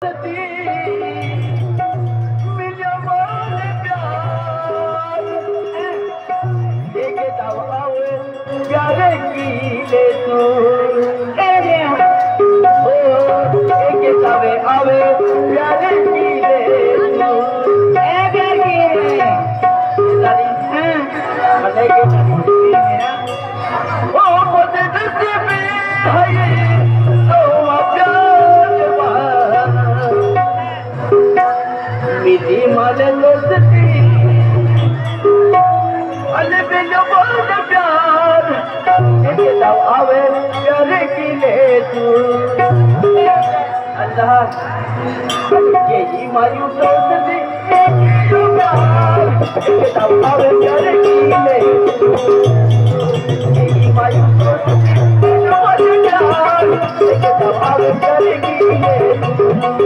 प्यारे की ले तू आवे आवे प्यारे की ले तू ओ मुझे नसीब है तो प्यार मिली माने दोस्ती अले बिलो बोल प्यार आवे प्यारे की ले तू अल्लाह यही मायूस दोस्ती आवे प्यारे की ले तू यही मायूस दोस्ती आवे प्यारे की ले तू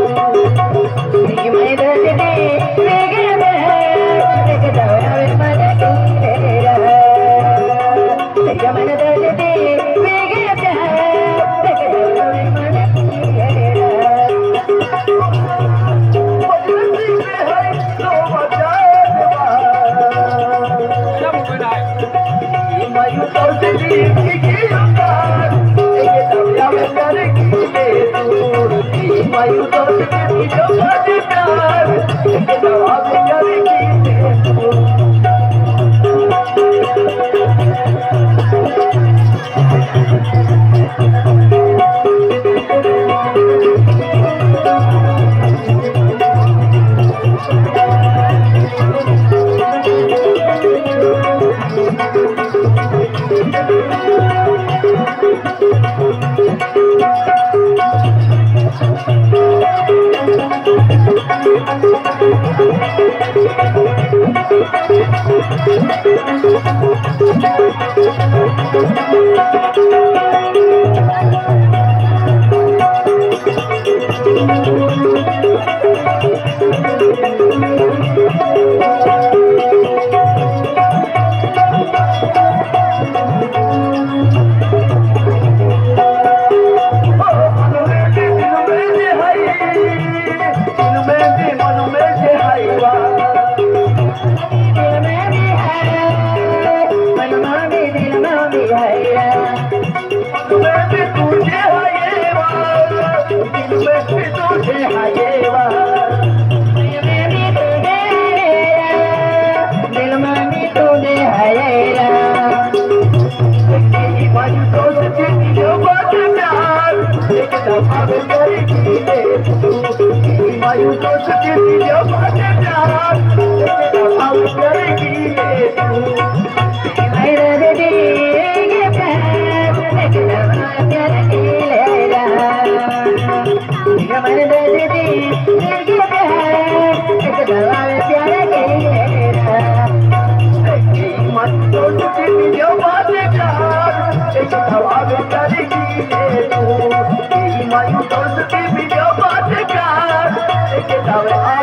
I